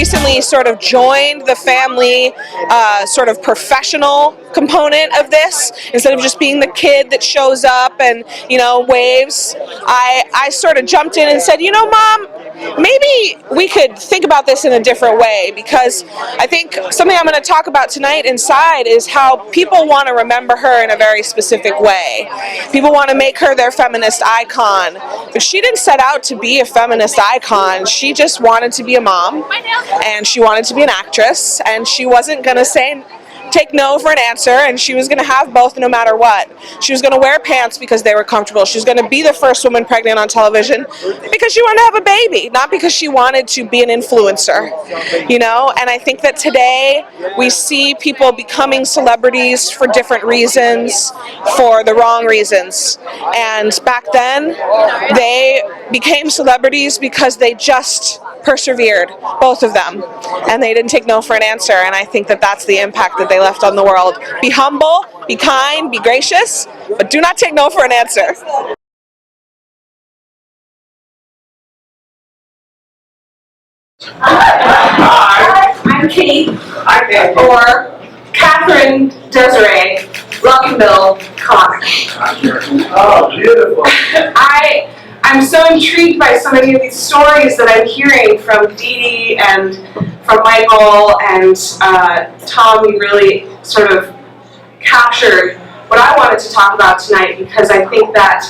recently sort of joined the family sort of professional component of this. Instead of just being the kid that shows up and, you know, waves, I sort of jumped in and said, you know, Mom, maybe we could think about this in a different way, because I think something I'm going to talk about tonight inside is how people want to remember her in a very specific way. People want to make her their feminist icon, but she didn't set out to be a feminist icon. She just wanted to be a mom, and she wanted to be an actress, and she wasn't going to take no for an answer, and she was going to have both no matter what. She was going to wear pants because they were comfortable. She was going to be the first woman pregnant on television because she wanted to have a baby, not because she wanted to be an influencer, you know? And I think that today we see people becoming celebrities for different reasons, for the wrong reasons. And back then, they became celebrities because they just persevered, both of them, and they didn't take no for an answer. And I think that that's the impact that they left on the world. Be humble, be kind, be gracious, but do not take no for an answer. Hi, I'm Cate, or Catherine Desiree Luckinbill-Conner. Oh, beautiful. I'm so intrigued by so many of these stories that I'm hearing from Dee Dee and from Michael and Tom. You really sort of captured what I wanted to talk about tonight, because I think that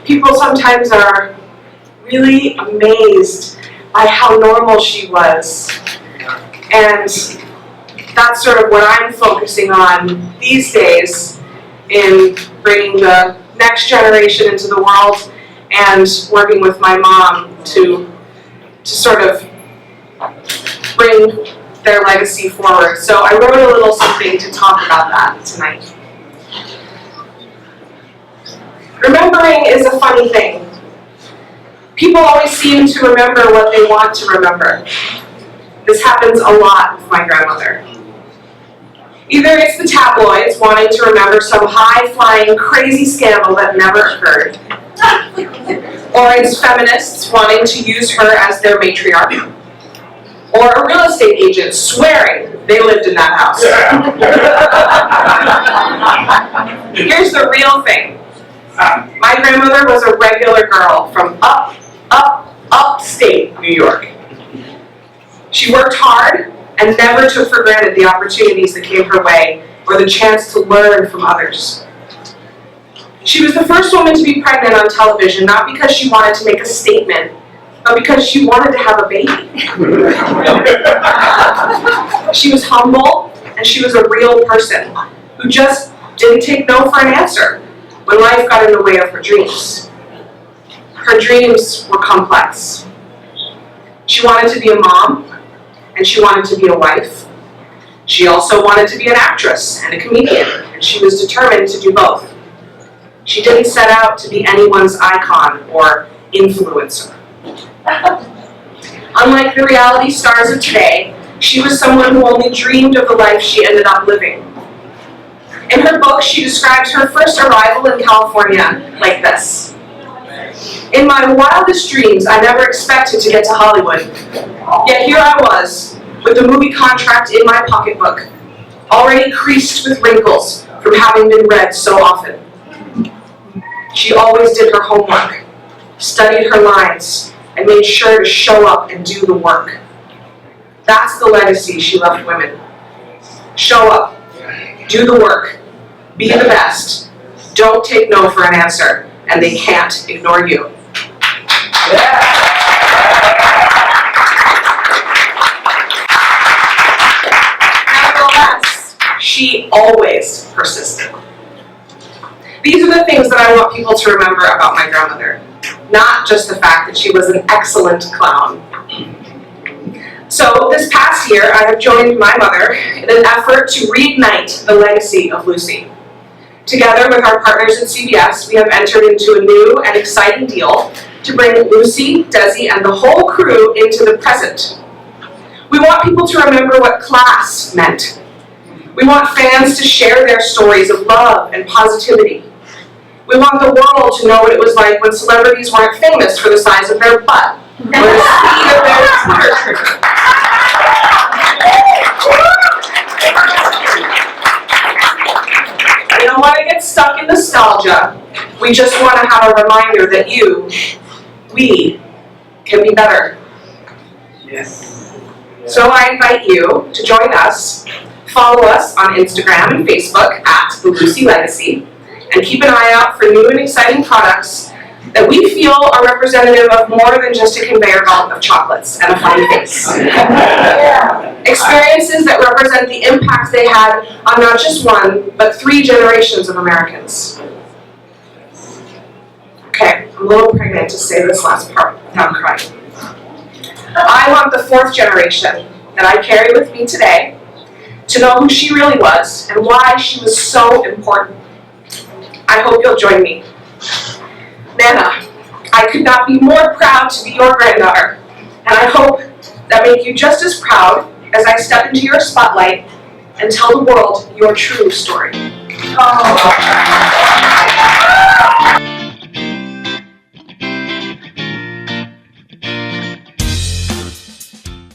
people sometimes are really amazed by how normal she was. And that's sort of what I'm focusing on these days in bringing the next generation into the world, and working with my mom to sort of bring their legacy forward. So I wrote a little something to talk about that tonight. Remembering is a funny thing. People always seem to remember what they want to remember. This happens a lot with my grandmother. Either it's the tabloids wanting to remember some high-flying, crazy scandal that never occurred, or it's feminists wanting to use her as their matriarch, or a real estate agent swearing they lived in that house. Here's the real thing. My grandmother was a regular girl from upstate New York. She worked hard and never took for granted the opportunities that came her way, or the chance to learn from others. She was the first woman to be pregnant on television, not because she wanted to make a statement, but because she wanted to have a baby. She was humble, and she was a real person who just didn't take no for an answer when life got in the way of her dreams. Her dreams were complex. She wanted to be a mom, and she wanted to be a wife. She also wanted to be an actress and a comedian, and she was determined to do both. She didn't set out to be anyone's icon or influencer. Unlike the reality stars of today, she was someone who only dreamed of the life she ended up living. In her book, she describes her first arrival in California like this. In my wildest dreams, I never expected to get to Hollywood. Yet here I was, with the movie contract in my pocketbook, already creased with wrinkles from having been read so often. She always did her homework, studied her lines, and made sure to show up and do the work. That's the legacy she left women. Show up, do the work, be the best, don't take no for an answer, and they can't ignore you. Nevertheless, she always persisted. These are the things that I want people to remember about my grandmother, not just the fact that she was an excellent clown. So this past year, I have joined my mother in an effort to reignite the legacy of Lucy. Together with our partners at CBS, we have entered into a new and exciting deal to bring Lucy, Desi, and the whole crew into the present. We want people to remember what class meant. We want fans to share their stories of love and positivity. We want the world to know what it was like when celebrities weren't famous for the size of their butt or the speed of their Twitter trigger. nostalgia. We just want to have a reminder that we can be better. Yes. So I invite you to join us. Follow us on Instagram and Facebook at The Lucy Legacy, and keep an eye out for new and exciting products that we feel are representative of more than just a conveyor belt of chocolates and a funny face. Experiences that represent the impact they had on not just one, but 3 generations of Americans. Okay, I'm a little pregnant to say this last part without crying. I want the 4th generation that I carry with me today to know who she really was and why she was so important. I hope you'll join me. Nana, I could not be more proud to be your granddaughter, and I hope that make you just as proud as I step into your spotlight and tell the world your true story. Oh.